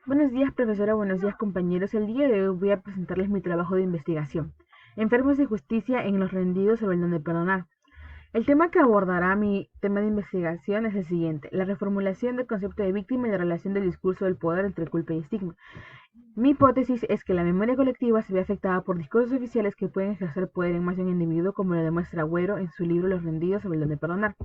Buenos días, profesora. Buenos días, compañeros. El día de hoy voy a presentarles mi trabajo de investigación. Enfermos de justicia en los rendidos sobre el don de perdonar. El tema que abordará mi tema de investigación es el siguiente: la reformulación del concepto de víctima y la relación del discurso del poder entre culpa y estigma. Mi hipótesis es que la memoria colectiva se ve afectada por discursos oficiales que pueden ejercer poder en más de un individuo, como lo demuestra Agüero en su libro Los rendidos sobre el don de perdonar.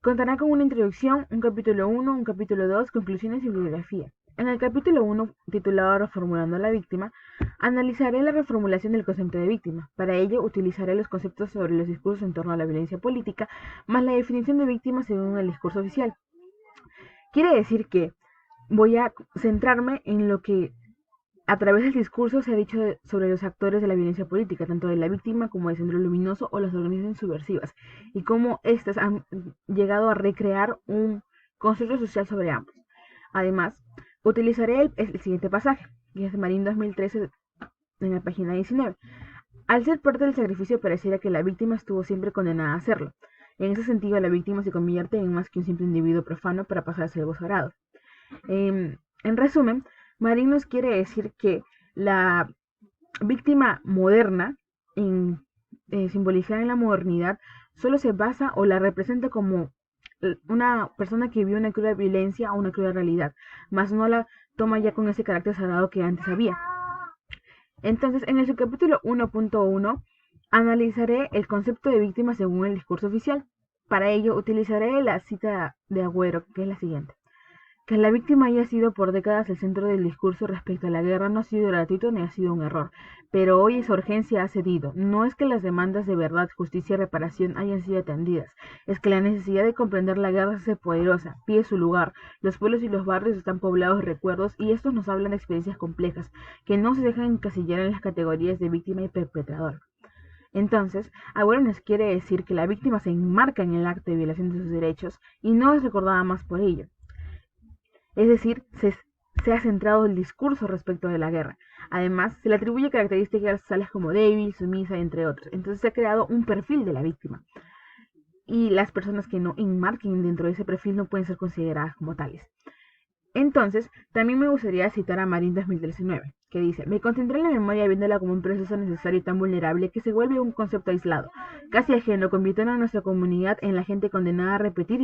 Contará con una introducción, un capítulo 1, un capítulo 2, conclusiones y bibliografía. En el capítulo 1, titulado Reformulando a la víctima, analizaré la reformulación del concepto de víctima. Para ello, utilizaré los conceptos sobre los discursos en torno a la violencia política, más la definición de víctima según el discurso oficial. Quiere decir que voy a centrarme en lo que a través del discurso se ha dicho sobre los actores de la violencia política, tanto de la víctima como de Centro Luminoso o las organizaciones subversivas, y cómo éstas han llegado a recrear un constructo social sobre ambos. Además, utilizaré el siguiente pasaje, que es de Marín 2013, en la página 19. Al ser parte del sacrificio, pareciera que la víctima estuvo siempre condenada a hacerlo. En ese sentido, la víctima se convierte en más que un simple individuo profano para pasar a ser sagrado. En resumen, Marín nos quiere decir que la víctima moderna, en, simbolizada en la modernidad, solo se basa o la representa como una persona que vio una cruda violencia o una cruda realidad, más no la toma ya con ese carácter sagrado que antes había. Entonces, en el subcapítulo 1.1 analizaré el concepto de víctima según el discurso oficial. Para ello, utilizaré la cita de Agüero, que es la siguiente: que la víctima haya sido por décadas el centro del discurso respecto a la guerra no ha sido gratuito ni ha sido un error, pero hoy esa urgencia ha cedido. No es que las demandas de verdad, justicia y reparación hayan sido atendidas, es que la necesidad de comprender la guerra se hace poderosa, pide su lugar. Los pueblos y los barrios están poblados de recuerdos y estos nos hablan de experiencias complejas, que no se dejan encasillar en las categorías de víctima y perpetrador. Entonces, Agüero nos quiere decir que la víctima se enmarca en el acto de violación de sus derechos y no es recordada más por ello. Es decir, se ha centrado el discurso respecto de la guerra. Además, se le atribuye características tales como débil, sumisa, entre otros. Entonces se ha creado un perfil de la víctima. Y las personas que no enmarquen dentro de ese perfil no pueden ser consideradas como tales. Entonces, también me gustaría citar a Marín 2019, que dice: me concentré en la memoria viéndola como un proceso necesario y tan vulnerable que se vuelve un concepto aislado, casi ajeno, convirtiendo a nuestra comunidad en la gente condenada a repetir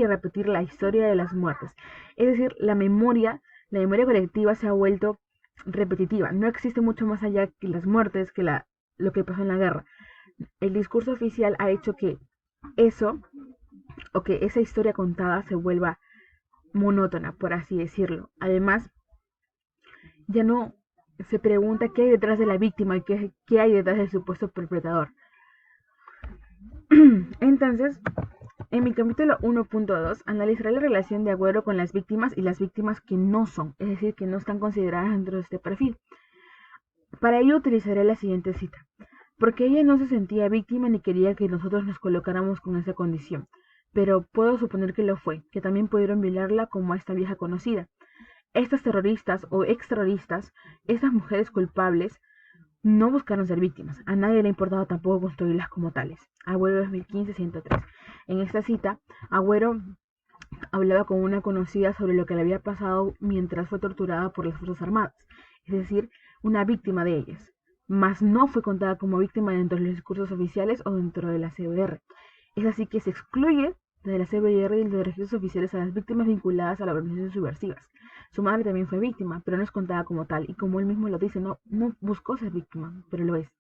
la historia de las muertes. Es decir, la memoria colectiva se ha vuelto repetitiva. No existe mucho más allá que las muertes, que lo que pasó en la guerra. El discurso oficial ha hecho que eso, o que esa historia contada se vuelva monótona, por así decirlo. Además, ya no se pregunta qué hay detrás de la víctima y qué hay detrás del supuesto perpetrador. Entonces, en mi capítulo 1.2 analizaré la relación de Agüero con las víctimas y las víctimas que no son, es decir, que no están consideradas dentro de este perfil. Para ello utilizaré la siguiente cita: porque ella no se sentía víctima ni quería que nosotros nos colocáramos con esa condición, pero puedo suponer que lo fue, que también pudieron violarla como a esta vieja conocida. Estas terroristas o exterroristas, estas mujeres culpables, no buscaron ser víctimas. A nadie le ha importado tampoco construirlas como tales. Agüero 2015-103. En esta cita, Agüero hablaba con una conocida sobre lo que le había pasado mientras fue torturada por las Fuerzas Armadas, es decir, una víctima de ellas, mas no fue contada como víctima dentro de los discursos oficiales o dentro de la CBR. Es así que se excluye de la CBR y de los registros oficiales a las víctimas vinculadas a las organizaciones subversivas. Su madre también fue víctima, pero no es contada como tal, y como él mismo lo dice, no buscó ser víctima, pero lo es.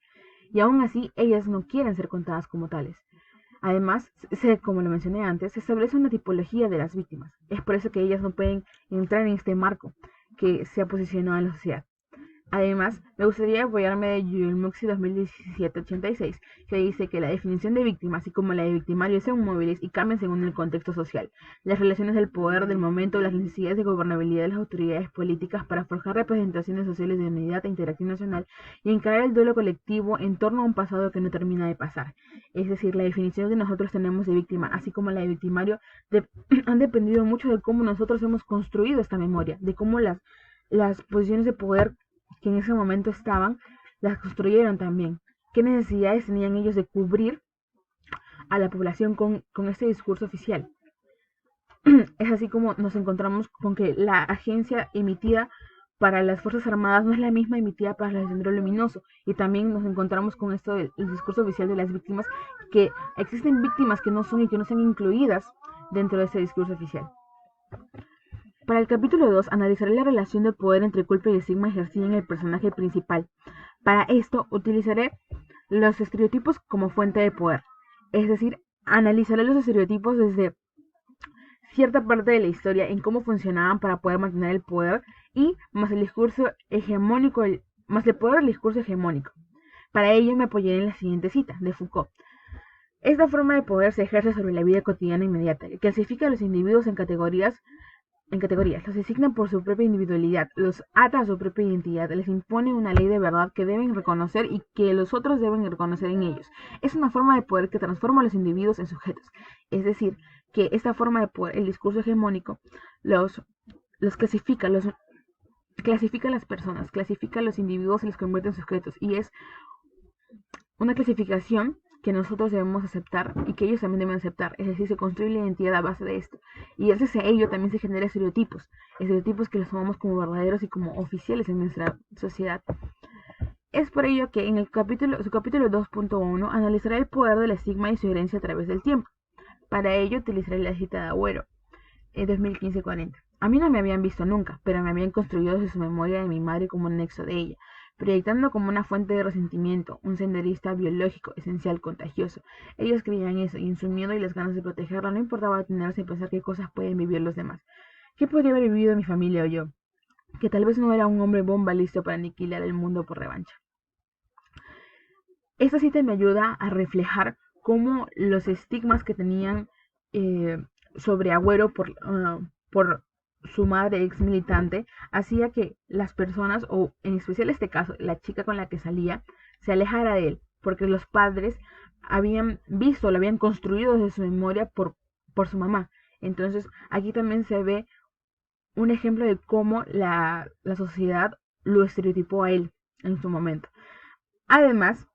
Y aún así, ellas no quieren ser contadas como tales. Además, como lo mencioné antes, se establece una tipología de las víctimas. Es por eso que ellas no pueden entrar en este marco que se ha posicionado en la sociedad. Además, me gustaría apoyarme de Yulmuxi 2017-86, que dice que la definición de víctima, así como la de victimario, son móviles y cambian según el contexto social, las relaciones del poder del momento, las necesidades de gobernabilidad de las autoridades políticas para forjar representaciones sociales de unidad e interacción nacional y encarar el duelo colectivo en torno a un pasado que no termina de pasar. Es decir, la definición que nosotros tenemos de víctima, así como la de victimario, han dependido mucho de cómo nosotros hemos construido esta memoria, de cómo las posiciones de poder que en ese momento estaban, las construyeron también. ¿Qué necesidades tenían ellos de cubrir a la población con este discurso oficial? Es así como nos encontramos con que la agencia emitida para las Fuerzas Armadas no es la misma emitida para el Sendero Luminoso. Y también nos encontramos con esto del discurso oficial de las víctimas, que existen víctimas que no son y que no están incluidas dentro de ese discurso oficial. Para el capítulo 2 analizaré la relación de poder entre culpa y estigma ejercida en el personaje principal. Para esto utilizaré los estereotipos como fuente de poder. Es decir, analizaré los estereotipos desde cierta parte de la historia en cómo funcionaban para poder mantener el poder y más el discurso hegemónico, más el poder del discurso hegemónico. Para ello me apoyaré en la siguiente cita de Foucault. Esta forma de poder se ejerce sobre la vida cotidiana inmediata, que clasifica a los individuos en categorías, los asigna por su propia individualidad, los ata a su propia identidad, les impone una ley de verdad que deben reconocer y que los otros deben reconocer en ellos. Es una forma de poder que transforma a los individuos en sujetos. Es decir, que esta forma de poder, el discurso hegemónico, los clasifica, clasifica a las personas, clasifica a los individuos y los convierte en sujetos. Y es una clasificación que nosotros debemos aceptar y que ellos también deben aceptar. Es decir, se construye la identidad a base de esto. Y gracias a ello también se generan estereotipos que los tomamos como verdaderos y como oficiales en nuestra sociedad. Es por ello que en su capítulo 2.1 analizará el poder del estigma y su herencia a través del tiempo. Para ello utilizaré la cita de Agüero, en 2015-40. A mí no me habían visto nunca, pero me habían construido desde su memoria de mi madre como un nexo de ella, proyectando como una fuente de resentimiento, un senderista biológico, esencial, contagioso. Ellos creían eso, y en su miedo y las ganas de protegerla no importaba detenerse y pensar qué cosas pueden vivir los demás. ¿Qué podría haber vivido mi familia o yo? Que tal vez no era un hombre bomba listo para aniquilar el mundo por revancha. Esta cita me ayuda a reflejar cómo los estigmas que tenían sobre Agüero por su madre ex militante hacía que las personas, o en especial este caso, la chica con la que salía, se alejara de él, porque los padres habían visto, lo habían construido desde su memoria por su mamá. Entonces aquí también se ve un ejemplo de cómo la sociedad lo estereotipó a él en su momento. Además,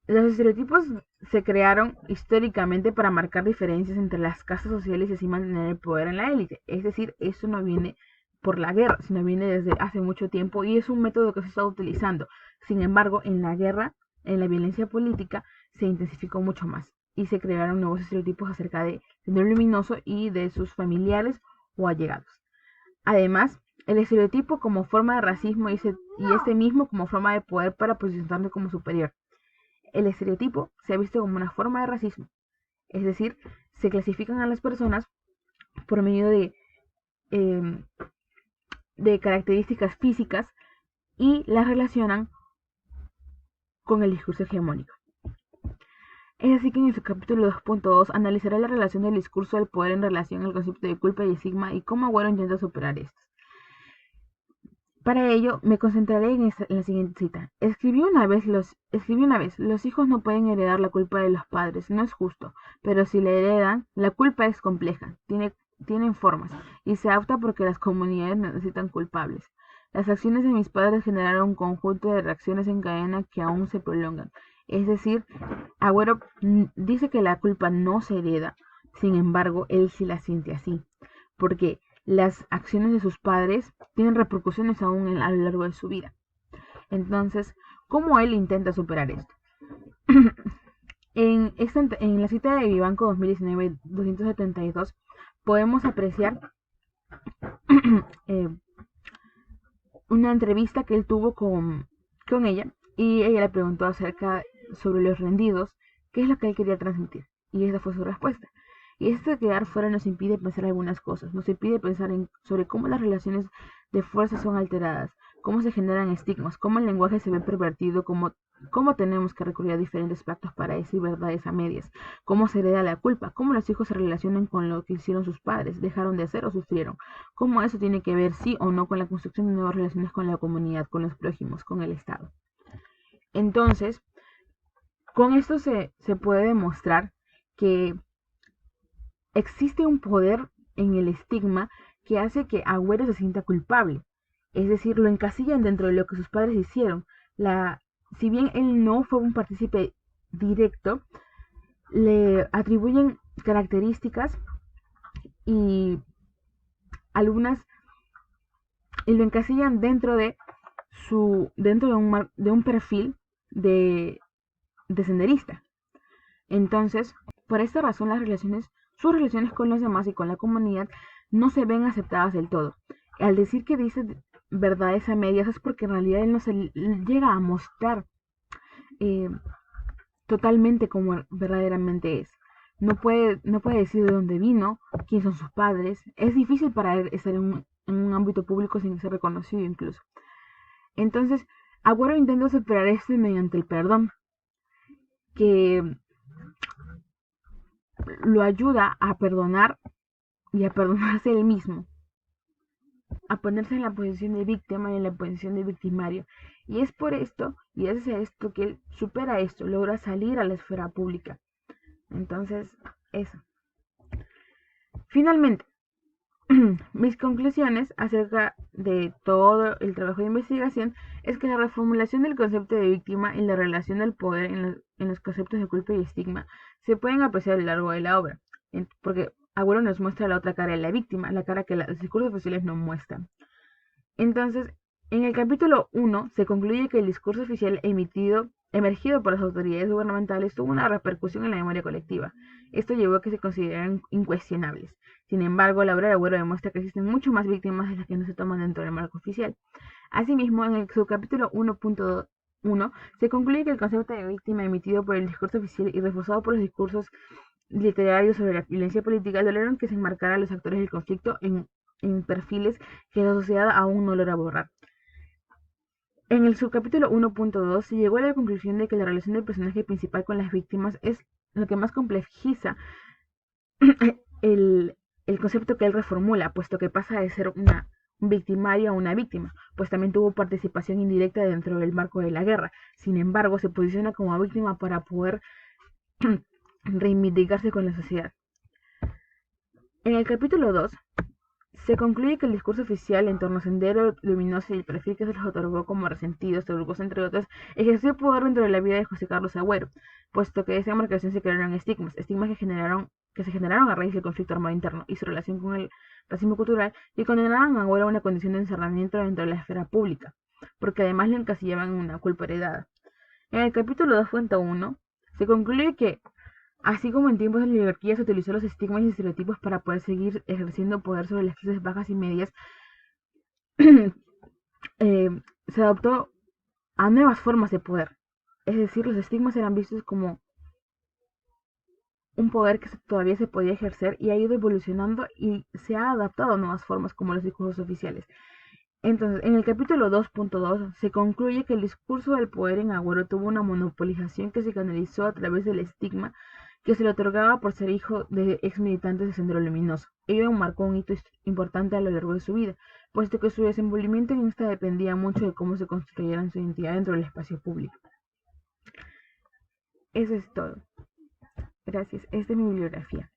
los estereotipos se crearon históricamente para marcar diferencias entre las castas sociales y así mantener el poder en la élite. Es decir, esto no viene por la guerra, sino viene desde hace mucho tiempo y es un método que se está utilizando. Sin embargo, en la guerra, en la violencia política, se intensificó mucho más y se crearon nuevos estereotipos acerca de Sendero Luminoso y de sus familiares o allegados. Además, el estereotipo como forma de racismo y este mismo como forma de poder para posicionarse como superior. El estereotipo se ha visto como una forma de racismo, es decir, se clasifican a las personas por medio de características físicas y las relacionan con el discurso hegemónico. Es así que en su capítulo 2.2 analizará la relación del discurso del poder en relación al concepto de culpa y estigma y cómo Agüero intenta superar estos. Para ello, me concentraré en la siguiente cita. Escribí una vez, los hijos no pueden heredar la culpa de los padres, no es justo, pero si la heredan, la culpa es compleja, tienen formas, y se opta porque las comunidades necesitan culpables. Las acciones de mis padres generaron un conjunto de reacciones en cadena que aún se prolongan. Es decir, Agüero dice que la culpa no se hereda, sin embargo, él sí la siente así, porque las acciones de sus padres tienen repercusiones aún a lo largo de su vida. Entonces, ¿cómo él intenta superar esto? En la cita de Vivanco 2019-272 podemos apreciar una entrevista que él tuvo con ella y ella le preguntó sobre los rendidos, qué es lo que él quería transmitir. Y esa fue su respuesta. Y esto de quedar fuera nos impide pensar algunas cosas, nos impide pensar sobre cómo las relaciones de fuerza son alteradas, cómo se generan estigmas, cómo el lenguaje se ve pervertido, cómo tenemos que recurrir a diferentes pactos para decir verdades a medias, cómo se hereda la culpa, cómo los hijos se relacionan con lo que hicieron sus padres, dejaron de hacer o sufrieron, cómo eso tiene que ver sí o no con la construcción de nuevas relaciones con la comunidad, con los prójimos, con el Estado. Entonces, con esto se puede demostrar que existe un poder en el estigma que hace que Agüero se sienta culpable. Es decir, lo encasillan dentro de lo que sus padres hicieron. Si bien él no fue un partícipe directo, le atribuyen características y algunas y lo encasillan dentro de un perfil de senderista. Entonces, por esta razón sus relaciones con los demás y con la comunidad no se ven aceptadas del todo. Al decir que dice verdades a medias es porque en realidad él no se llega a mostrar eh, totalmente como verdaderamente es. No puede decir de dónde vino, quién son sus padres. Es difícil para él estar en un ámbito público sin ser reconocido incluso. Entonces, Agüero intenta superar esto mediante el perdón, que lo ayuda a perdonar y a perdonarse él mismo, a ponerse en la posición de víctima y en la posición de victimario. Y es por esto, y es a esto que él supera esto, logra salir a la esfera pública. Entonces, eso. Finalmente, mis conclusiones acerca de todo el trabajo de investigación es que la reformulación del concepto de víctima y la relación del poder en los conceptos de culpa y estigma se pueden apreciar a lo largo de la obra, porque Agüero nos muestra la otra cara de la víctima, la cara que los discursos oficiales no muestran. Entonces, en el capítulo 1 se concluye que el discurso oficial emergido por las autoridades gubernamentales tuvo una repercusión en la memoria colectiva. Esto llevó a que se consideraran incuestionables. Sin embargo, la obra de Agüero demuestra que existen mucho más víctimas de las que no se toman dentro del marco oficial. Asimismo, en el subcapítulo 1.1 se concluye que el concepto de víctima emitido por el discurso oficial y reforzado por los discursos literarios sobre la violencia política lograron que se enmarcara a los actores del conflicto en perfiles que la sociedad aún no logra borrar. En el subcapítulo 1.2 se llegó a la conclusión de que la relación del personaje principal con las víctimas es lo que más complejiza el concepto que él reformula, puesto que pasa de ser un victimario a una víctima, pues también tuvo participación indirecta dentro del marco de la guerra. Sin embargo, se posiciona como víctima para poder reivindicarse con la sociedad. En el capítulo 2 se concluye que el discurso oficial en torno a Sendero Luminoso y el perfil que se les otorgó como resentidos, grupos entre otros, ejerció poder dentro de la vida de José Carlos Agüero, puesto que de esa marcación se crearon estigmas que se generaron a raíz del conflicto armado interno y su relación con el racismo cultural, y condenaban a Agüero a una condición de encerramiento dentro de la esfera pública, porque además le encasillaban en una culpa heredada. En el capítulo 2.1 se concluye que así como en tiempos de la oligarquía se utilizó los estigmas y estereotipos para poder seguir ejerciendo poder sobre las clases bajas y medias, se adoptó a nuevas formas de poder. Es decir, los estigmas eran vistos como un poder que todavía se podía ejercer y ha ido evolucionando y se ha adaptado a nuevas formas como los discursos oficiales. Entonces, en el capítulo 2.2 se concluye que el discurso del poder en Agüero tuvo una monopolización que se canalizó a través del estigma que se le otorgaba por ser hijo de ex militantes de Sendero Luminoso. Ello marcó un hito importante a lo largo de su vida, puesto que su desenvolvimiento en esta dependía mucho de cómo se construyeran su identidad dentro del espacio público. Eso es todo. Gracias. Esta es mi bibliografía.